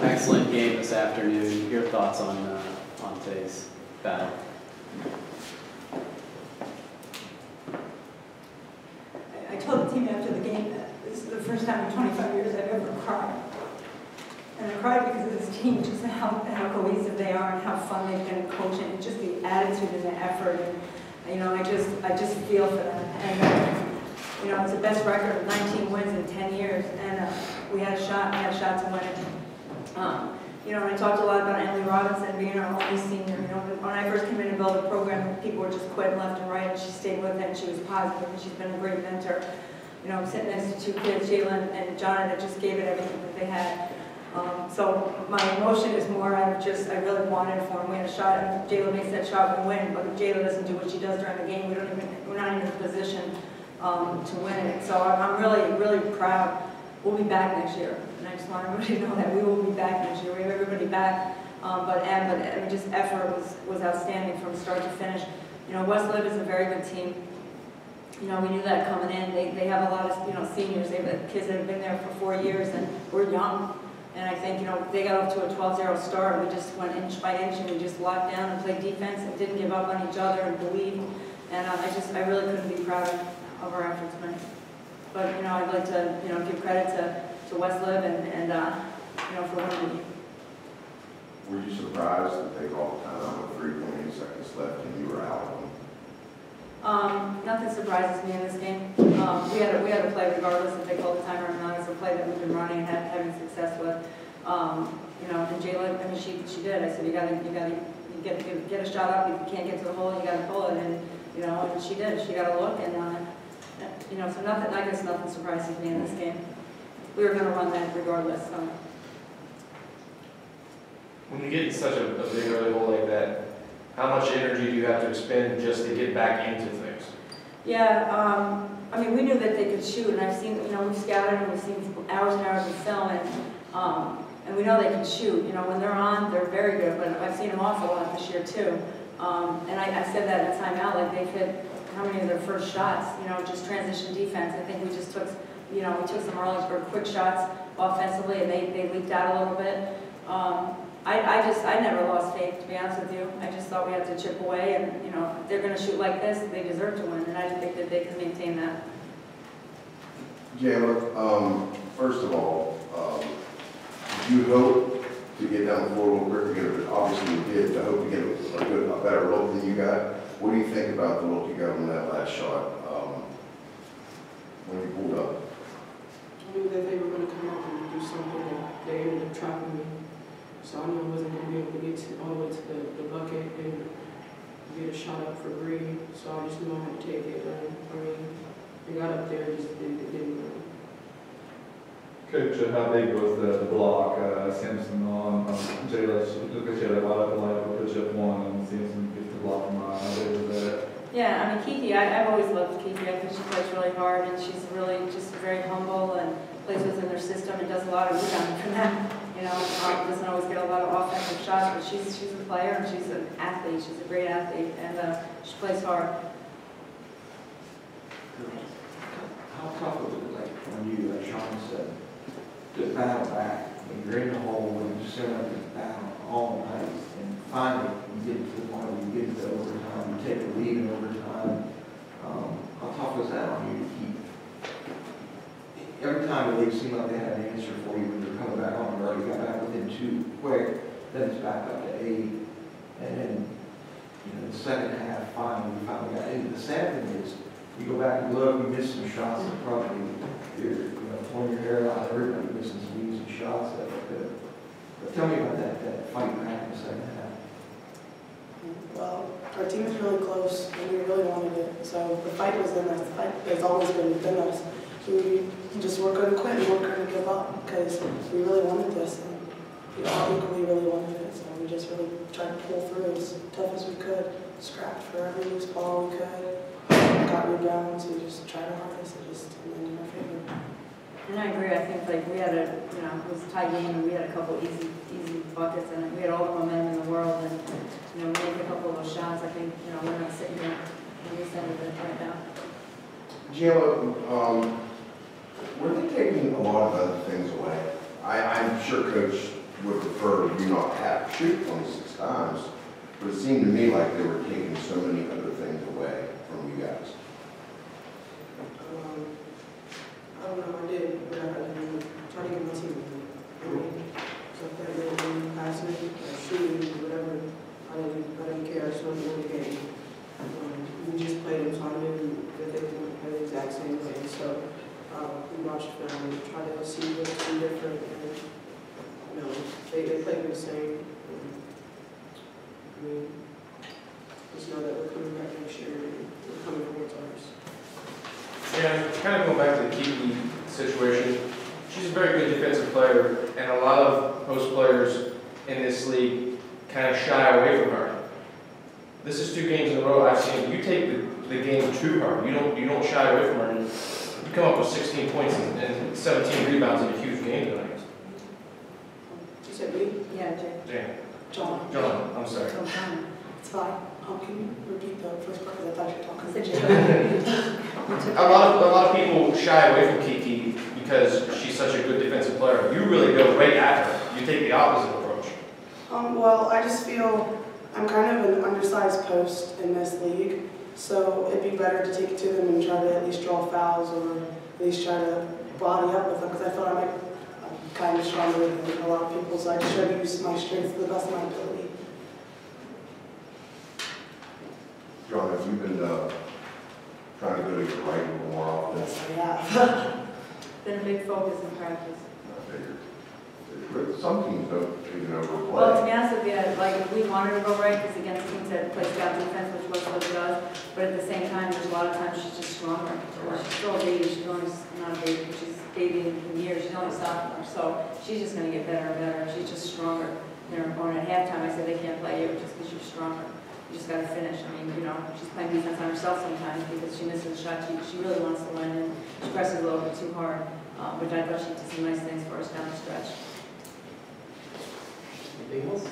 Excellent game this afternoon. Your thoughts on today's battle? I told the team after the game that this is the first time in 25 years I've ever cried. And I cried because of this team, just how cohesive they are and how fun they've been coaching, and just the attitude and the effort. And I just feel for them. And it's the best record of 19 wins in 10 years, and we had a shot to win it. And I talked a lot about Emily Robinson being our only senior. When I first came in to build a program, people were just quitting left and right, and she stayed with it, and she was positive, and she's been a great mentor. I'm sitting next to two kids, Jalen and John, that just gave it everything that they had. So my emotion is more out of just, I really wanted for him. We had a shot, and if Jayla makes that shot, we win. But if Jayla doesn't do what she does during the game, we're not even in a position to win it. So I'm really, really proud. We'll be back next year, and I just want everybody to know that we will be back next year. We have everybody back, but just effort was outstanding from start to finish. Westlake is a very good team. We knew that coming in. They have a lot of seniors. They have kids that have been there for 4 years, and we're young. And I think they got off to a 12-0 start. We just went inch by inch, and we just locked down and played defense and didn't give up on each other and believed. And I really couldn't be prouder of our efforts tonight. But I'd like to give credit to Westlib and for winning. Were you surprised that they called time with 3.8 seconds left and you were out? Nothing surprises me in this game. We had a play regardless if they called the timer or not. It's a play that we've been running and having success with. And Jayla, she did. I said you get a shot up. If you can't get to the hole, you got to pull it. And she did. She got a look, and so nothing. I guess nothing surprises me in this game. We were going to run that regardless. So. When you get in such a big early hole like that, how much energy do you have to expend just to get back into things? Yeah, we knew that they could shoot, and I've seen, we've scouted and we've seen hours and hours of film, and we know they can shoot. When they're on, they're very good, but I've seen them off a lot this year too. And I said that in the timeout, like they've hit how many of their first shots, just transition defense. I think we just took, we took some early or quick shots offensively, and they leaked out a little bit. I never lost faith, to be honest with you. I just thought we had to chip away, and if they're going to shoot like this, they deserve to win, and I didn't think that they could maintain that. Jayla, first of all, you hope to get down the floor a little quicker. Obviously, you did. I hope to get a better look than you got. What do you think about the look you got on that last shot when you pulled up? I knew that they were going to come up and do something, and they ended up trapping me. So I knew I wasn't going to be able to get all the way to the bucket and get a shot up for Bree. So I just knew I had to take it. They got up there, just didn't win. Coach, how big was the block? Simpson on Jayla, look at you, a lot of like push up one, and Simpson gets the block from how big was that? Yeah, Kiki, I've always loved Kiki. I think she plays really hard, and she's really just very humble and plays within their system and does a lot of rebounding for them. Doesn't always get a lot of offensive shots, but she's a player and she's an athlete. She's a great athlete, and she plays hard. How tough was it, like when you, like Sean said, to battle back when you're in the hole, when you set up this battle all night, and finally you get to the point where you get to overtime, you take a lead in overtime. How tough was that on you to keep? Every time it seemed like they had an answer for you when you're coming back on, you already got back within 2 quick, then it's back up to 8, and then the second half finally we finally got 8. The sad thing is, you go back and look, you miss some shots that probably you're pulling your hair out, everybody missing some easy shots that were good. But tell me about that fight back in the second half. Well, our team was really close, and we really wanted it. So the fight was in us. The fight has always been within us. We just weren't going to quit. We weren't going to give up because we really wanted this. And we all equally really wanted it. So we just really tried to pull through as tough as we could. Scrapped for every loose ball we could. Got rebounds. We just tried our hardest. It just ended in our favor. And I agree. I think we had it was a tight game, and we had a couple easy buckets, and we had all the momentum in the world, and we made a couple of those shots. I think we're not sitting here in the center of it right now. Jayla, were they taking a lot of other things away? I'm sure Coach would prefer you not have to shoot 26 times, but it seemed to me like they were taking so many other things away from you guys. I don't know, I did what I did, try to get my team. So if they didn't pass me, or shooting, or whatever, I didn't care, I just wanted to win the game. We just played them, so I knew that they wouldn't play the exact same way. So we watched film and tried to see what's different. And, you know, they played the same. I mean, just know that we're coming back next year and we're coming towards ours. Yeah, kind of going back to the Kiki situation, she's a very good defensive player, and a lot of post players in this league kind of shy away from her. This is 2 games in a row I've seen you take the game to her. You don't shy away from her. You come up with 16 points and 17 rebounds in a huge game tonight. You said me? Yeah, Jay. Damn. John. I'm sorry. So, It's fine. Can you repeat the first part? Because I thought you were I said talking. Jay. A lot of people shy away from Kiki because she's such a good defensive player. You really go right at her. You take the opposite approach. Well, I just feel I'm kind of an undersized post in this league, so it'd be better to take it to them and try to at least draw fouls or at least try to body up with them, because I feel I'm kind of stronger than a lot of people, so I just try to use my strength to the best of my ability. John, have you been trying to go to your right a little more often? Yes, I have. Been a big focus in practice. I figured. But some teams don't even overplay. Well, to be honest with you, like, we wanted to go right, because against teams that play scout defense, which was what she does, but at the same time, there's a lot of times she's just stronger. She's still a baby, she's only, not a baby, but she's a baby in years, she's only a sophomore, so she's just gonna get better and better, she's just stronger. You know, going at halftime, I said they can't play you just because you're stronger. You just gotta finish. I mean, you know, she's playing defense on herself sometimes because she misses a shot. She really wants to win, and she presses a little bit too hard, which I thought she did some nice things for us down the stretch. Anything else?